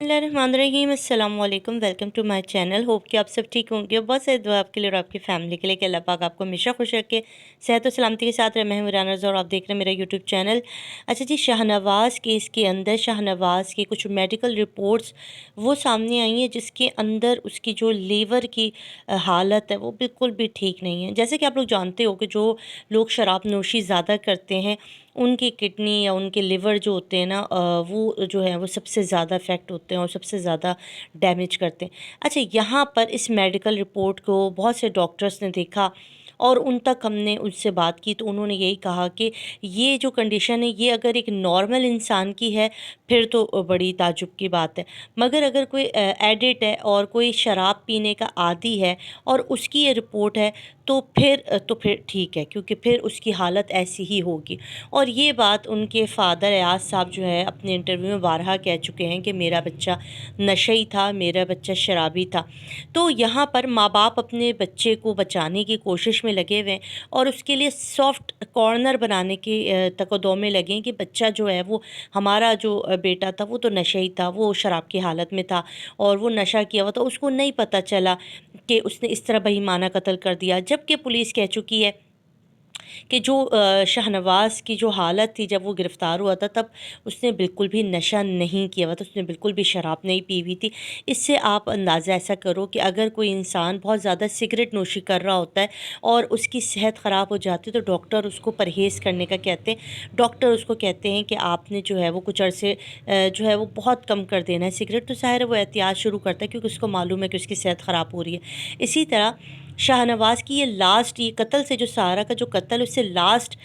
बिस्मिल्लाहिर्रहमानिर्रहीम। अस्सलाम वालेकुम। Welcome to my channel. Hope कि आप सब ठीक होंगे। बहुत सारी दुआ आपके लिए और आपकी फैमिली के लिए कि अल्लाह पाक आपको हमेशा खुश रखे, सेहत और सलामती के साथ रहे। मैं हूं ईरान रज़ा और आप देख रहे हैं मेरा यूट्यूब चैनल। अच्छा जी, शाहनवाज़ केस के अंदर शाहनवाज़ की कुछ मेडिकल रिपोर्ट्स वो सामने आई हैं जिसके अंदर उसकी जो लीवर की हालत है वो बिल्कुल भी ठीक नहीं है। जैसे कि आप लोग जानते हो कि जो लोग शराब नोशी ज़्यादा करते हैं उनकी किडनी या उनके लिवर जो होते हैं ना वो जो है वो सबसे ज़्यादा इफ़ेक्ट होते हैं और सबसे ज़्यादा डैमेज करते हैं। अच्छा, यहाँ पर इस मेडिकल रिपोर्ट को बहुत से डॉक्टर्स ने देखा और उन तक हमने उनसे बात की तो उन्होंने यही कहा कि ये जो कंडीशन है ये अगर एक नॉर्मल इंसान की है फिर तो बड़ी ताज्जुब की बात है, मगर अगर कोई एडिक्ट है और कोई शराब पीने का आदी है और उसकी ये रिपोर्ट है तो फिर ठीक है, क्योंकि फिर उसकी हालत ऐसी ही होगी। और ये बात उनके फ़ादर अयाज साहब जो है अपने इंटरव्यू में बारहा कह चुके हैं कि मेरा बच्चा नशेई था, मेरा बच्चा शराबी था। तो यहाँ पर माँ बाप अपने बच्चे को बचाने की कोशिश में लगे हुए हैं और उसके लिए सॉफ्ट कॉर्नर बनाने के तकदो में लगे हैं कि बच्चा जो है वो हमारा जो बेटा था वो तो नशेई था, वो शराब की हालत में था और वो नशा किया हुआ था, उसको नहीं पता चला कि उसने इस तरह बेईमाना कत्ल कर दिया। जबकि पुलिस कह चुकी है कि जो शाहनवाज़ की जो हालत थी जब वो गिरफ़्तार हुआ था तब उसने बिल्कुल भी नशा नहीं किया हुआ था, उसने बिल्कुल भी शराब नहीं पी हुई थी। इससे आप अंदाज़ा ऐसा करो कि अगर कोई इंसान बहुत ज़्यादा सिगरेट नोशी कर रहा होता है और उसकी सेहत ख़राब हो जाती है तो डॉक्टर उसको परहेज़ करने का कहते हैं। डॉक्टर उसको कहते हैं कि आपने जो है वो कुछ अरसे जो है वो बहुत कम कर देना है सिगरेट। तो ज़ाहिर है वो एहतियात शुरू करता है क्योंकि उसको मालूम है कि उसकी सेहत ख़राब हो रही है। इसी तरह शाहनवाज़ की ये लास्ट, ये कत्ल से जो सारा का जो कत्ल उससे लास्ट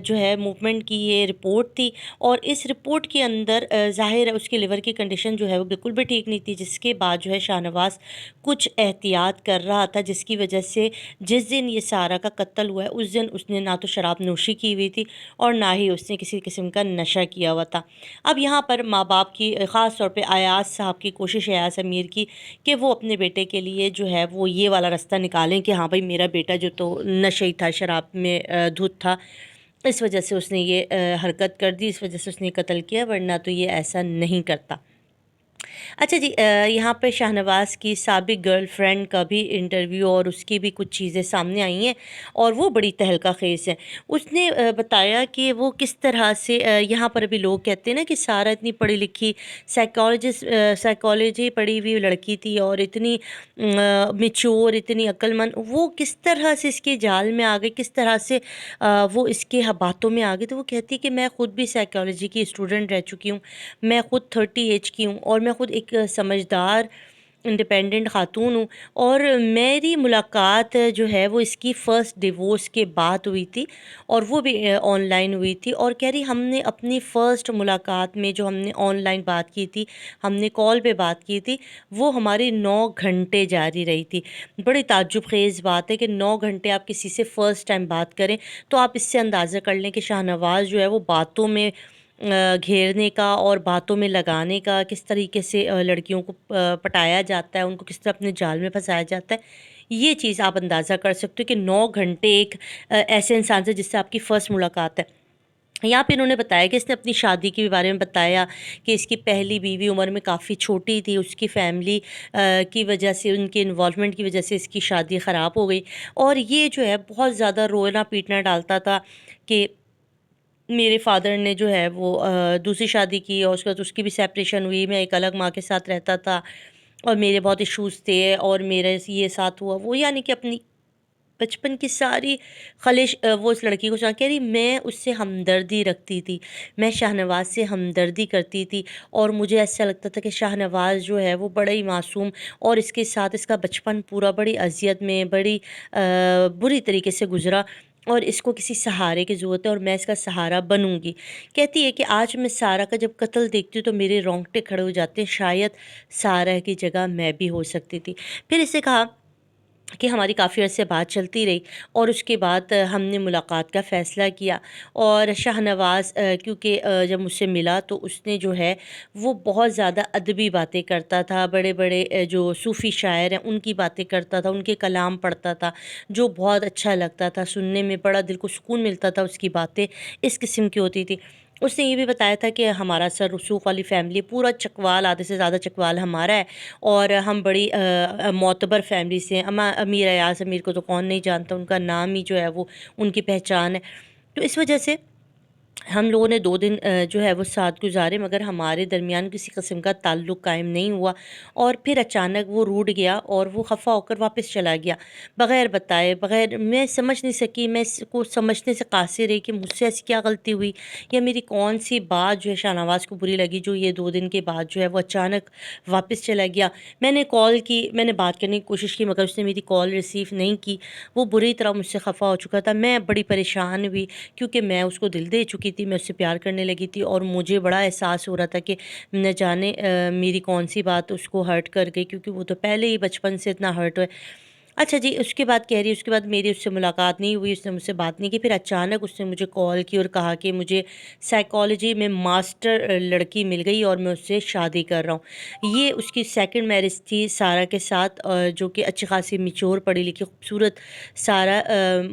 जो है मूवमेंट की ये रिपोर्ट थी और इस रिपोर्ट के अंदर ज़ाहिर है उसके लिवर की कंडीशन जो है वो बिल्कुल भी ठीक नहीं थी, जिसके बाद जो है शाहनवाज़ कुछ एहतियात कर रहा था जिसकी वजह से जिस दिन ये सारा का कत्ल हुआ है उस दिन उसने ना तो शराब नोशी की हुई थी और ना ही उसने किसी किस्म का नशा किया हुआ था। अब यहाँ पर माँ बाप की ख़ास तौर पे अयाज साहब की कोशिश है, अयाज अमीर की, कि वो अपने बेटे के लिए जो है वो ये वाला रास्ता निकालें कि हाँ भाई मेरा बेटा जो तो नशे था, शराब में धुत था, इस वजह से उसने ये हरकत कर दी, इस वजह से उसने कत्ल किया, वरना तो ये ऐसा नहीं करता। अच्छा जी, यहाँ पे शाहनवाज़ की साबिक गर्लफ्रेंड का भी इंटरव्यू और उसकी भी कुछ चीज़ें सामने आई हैं और वो बड़ी तहलका खेज़ है। उसने बताया कि वो किस तरह से यहाँ पर अभी लोग कहते हैं ना कि सारा इतनी पढ़ी लिखी साइकोलॉजी पढ़ी हुई लड़की थी और इतनी मैच्योर, इतनी अक्लमंद, वो किस तरह से इसके जाल में आ गई, किस तरह से वो इसके बातों में आ गई। तो वो कहती है कि मैं ख़ुद भी साइकोलॉजी की स्टूडेंट रह चुकी हूँ, मैं ख़ुद 30 एज की हूँ और मैं ख़ुद एक समझदार इंडिपेंडेंट ख़ातून हूँ और मेरी मुलाकात जो है वो इसकी फ़र्स्ट डिवोर्स के बाद हुई थी और वो भी ऑनलाइन हुई थी। और कह रही हमने अपनी फ़र्स्ट मुलाकात में जो हमने ऑनलाइन बात की थी, हमने कॉल पे बात की थी, वो हमारी 9 घंटे जारी रही थी। बड़ी ताज्जुब ख़ेज़ बात है कि 9 घंटे आप किसी से फ़र्स्ट टाइम बात करें। तो आप इससे अंदाज़ा कर लें कि शाहनवाज़ जो है वो बातों में घेरने का और बातों में लगाने का, किस तरीके से लड़कियों को पटाया जाता है, उनको किस तरह अपने जाल में फंसाया जाता है, ये चीज़ आप अंदाज़ा कर सकते हो कि 9 घंटे एक ऐसे इंसान से जिससे आपकी फ़र्स्ट मुलाकात है। यहाँ पे इन्होंने बताया कि इसने अपनी शादी के बारे में बताया कि इसकी पहली बीवी उम्र में काफ़ी छोटी थी, उसकी फैमिली की वजह से, उनके इन्वॉल्वमेंट की वजह से इसकी शादी ख़राब हो गई और ये जो है बहुत ज़्यादा रोना पीटना डालता था कि मेरे फ़ादर ने जो है वो दूसरी शादी की और उसके बाद उसकी भी सेपरेशन हुई, मैं एक अलग माँ के साथ रहता था और मेरे बहुत इश्यूज़ थे और मेरे ये साथ हुआ वो, यानी कि अपनी बचपन की सारी ख़लिश वो उस लड़की को सुना। कह रही मैं उससे हमदर्दी रखती थी, मैं शाहनवाज़ से हमदर्दी करती थी और मुझे ऐसा लगता था कि शाहनवाज़ जो है वो बड़ा ही मासूम और इसके साथ इसका बचपन पूरा बड़ी अज़ियत में, बड़ी बुरी तरीके से गुज़रा और इसको किसी सहारे की ज़रूरत है और मैं इसका सहारा बनूँगी। कहती है कि आज मैं सारा का जब कत्ल देखती हूँ तो मेरे रोंगटे खड़े हो जाते हैं, शायद सारा की जगह मैं भी हो सकती थी। फिर इससे कहा कि हमारी काफ़ी अर्से बात चलती रही और उसके बाद हमने मुलाकात का फ़ैसला किया और शाहनवाज़ क्योंकि जब मुझसे मिला तो उसने जो है वो बहुत ज़्यादा अदबी बातें करता था, बड़े-बड़े जो सूफ़ी शायर हैं उनकी बातें करता था, उनके कलाम पढ़ता था, जो बहुत अच्छा लगता था सुनने में, बड़ा दिल को सुकून मिलता था उसकी बातें इस किस्म की होती थी। उसने ये भी बताया था कि हमारा सर रसूख वाली फैमिली पूरा चकवाल, आधे से ज़्यादा चकवाल हमारा है, और हम बड़ी मोतबर फैमिली से हैं। अमीर अयाज, अमीर को तो कौन नहीं जानता, उनका नाम ही जो है वो उनकी पहचान है। तो इस वजह से हम लोगों ने 2 दिन जो है वो साथ गुज़ारे, मगर हमारे दरमियान किसी किस्म का ताल्लुक़ कायम नहीं हुआ। और फिर अचानक वो रूठ गया और वो ख़फ़ा होकर वापस चला गया, बग़ैर बताए, बग़ैर, मैं समझ नहीं सकी, मैं इसको समझने से कासिर रही कि मुझसे ऐसी क्या गलती हुई, या मेरी कौन-सी बात जो है शाहनवाज़ को बुरी लगी, जो ये 2 दिन के बाद जो है वो अचानक वापस चला गया। मैंने कॉल की, मैंने बात करने की कोशिश की, मगर उसने मेरी कॉल रिसीव नहीं की। वो बुरी तरह मुझसे ख़फ़ा हो चुका था, मैं बड़ी परेशान हुई, क्योंकि मैं उसको दिल दे चुकी थी, मैं उससे प्यार करने लगी थी, और मुझे बड़ा एहसास हो रहा था कि न जाने मेरी कौन-सी बात उसको हर्ट कर गई, क्योंकि वो तो पहले ही बचपन से इतना हर्ट है। अच्छा जी, उसके बाद कह रही है, उसके बाद मेरी उससे मुलाकात नहीं हुई, उसने मुझसे बात नहीं की। फिर अचानक उसने मुझे कॉल की और कहा कि मुझे साइकोलॉजी में मास्टर लड़की मिल गई और मैं उससे शादी कर रहा हूँ। ये उसकी सेकंड मैरिज थी सारा के साथ, जो कि अच्छी खासी मैच्योर, पढ़ी लिखी, खूबसूरत सारा,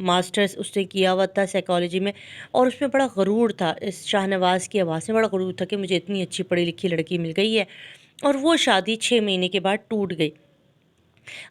मास्टर्स उसने किया हुआ था साइकोलॉजी में। और उसमें बड़ा गुरूर था, इस शाहनवाज़ की आवाज़ में बड़ा गुरूर था कि मुझे इतनी अच्छी पढ़ी लिखी लड़की मिल गई है। और वो शादी 6 महीने के बाद टूट गई।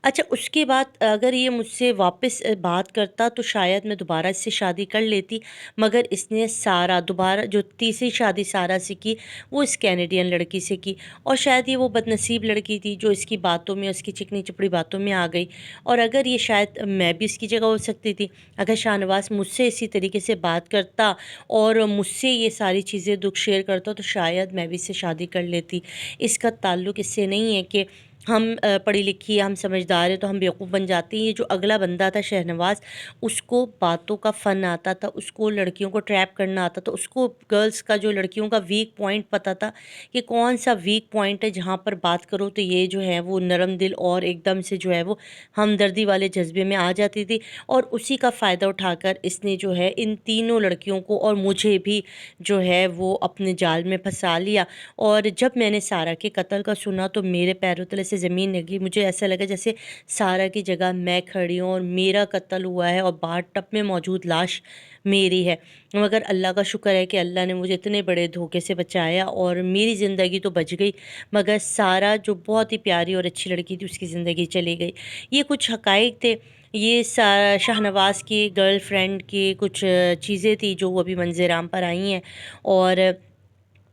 अच्छा, उसके बाद अगर ये मुझसे वापस बात करता तो शायद मैं दोबारा इससे शादी कर लेती, मगर इसने सारा दोबारा जो तीसरी शादी सारा से की, वो इस कैनेडियन लड़की से की। और शायद ये वो बदनसीब लड़की थी जो इसकी बातों में, उसकी चिकनी-चपड़ी बातों में आ गई। और अगर ये, शायद मैं भी इसकी जगह हो सकती थी, अगर शाहनवाज़ मुझसे इसी तरीके से बात करता और मुझसे ये सारी चीज़ें दुःख शेयर करता, तो शायद मैं भी इससे शादी कर लेती। इसका ताल्लुक इससे नहीं है कि हम पढ़ी लिखी हैं, हम समझदार हैं तो हम बेवकूफ़ बन जाते हैं। ये जो अगला बंदा था शहनवाज़, उसको बातों का फ़न आता था, उसको लड़कियों को ट्रैप करना आता था, उसको गर्ल्स का, जो लड़कियों का वीक पॉइंट पता था कि कौन-सा वीक पॉइंट है जहाँ पर बात करो तो ये जो है वो नरम दिल और एकदम से जो है वो हमदर्दी वाले जज़्बे में आ जाती थी। और उसी का फ़ायदा उठाकर इसने जो है इन तीनों लड़कियों को और मुझे भी जो है वो अपने जाल में फँसा लिया। और जब मैंने सारा के कत्ल का सुना तो मेरे पैरों तले से ज़मीन निकली। मुझे ऐसा लगा जैसे सारा की जगह मैं खड़ी हूँ और मेरा कत्ल हुआ है और बाथ टब में मौजूद लाश मेरी है। मगर अल्लाह का शुक्र है कि अल्लाह ने मुझे इतने बड़े धोखे से बचाया और मेरी ज़िंदगी तो बच गई, मगर सारा जो बहुत ही प्यारी और अच्छी लड़की थी उसकी ज़िंदगी चली गई। ये कुछ हक़ाइक़ थे। ये शाहनवाज़ की गर्लफ्रेंड की कुछ चीज़ें थी जो अभी मंज़र-आम पर आई हैं। और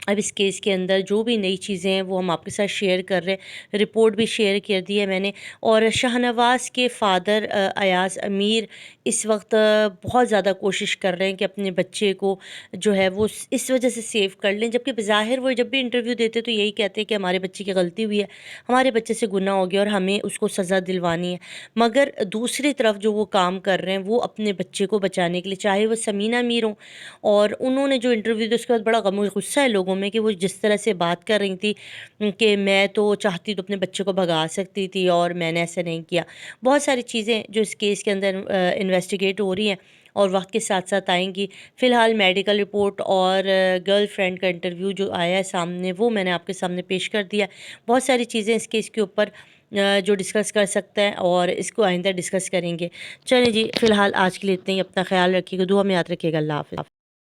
अब इस केस के अंदर जो भी नई चीज़ें हैं वो हम आपके साथ शेयर कर रहे हैं। रिपोर्ट भी शेयर कर दी है मैंने। और शाहनवाज़ के फ़ादर अयाज़ अमीर इस वक्त बहुत ज़्यादा कोशिश कर रहे हैं कि अपने बच्चे को जो है वो इस वजह से सेव कर लें, जबकि बज़ाहिर वो जब भी इंटरव्यू देते तो यही कहते हैं कि हमारे बच्चे की गलती हुई है, हमारे बच्चे से गुनाह हो गया और हमें उसको सज़ा दिलवानी है। मगर दूसरी तरफ जो वो काम कर रहे हैं वो अपने बच्चे को बचाने के लिए, चाहे वो समीना अमीर हों, और उन्होंने जो इंटरव्यू दिया उसके बाद बड़ा गम गुस्सा है लोगों में कि वो जिस तरह से बात कर रही थी कि मैं तो चाहती तो अपने बच्चे को भगा सकती थी और मैंने ऐसा नहीं किया। बहुत सारी चीज़ें जो इस केस के अंदर इन्वेस्टिगेट हो रही हैं और वक्त के साथ साथ आएंगी। फ़िलहाल मेडिकल रिपोर्ट और गर्लफ्रेंड का इंटरव्यू जो आया है सामने वो मैंने आपके सामने पेश कर दिया। बहुत सारी चीज़ें इस केस के ऊपर जो डिस्कस कर सकते हैं और इसको आइंदा डिस्कस करेंगे। चलें जी, फ़िलहाल आज के लिए इतना ही। अपना ख्याल रखिएगा, दुआ में याद रखिएगा। अल्लाह हाफ़िज़।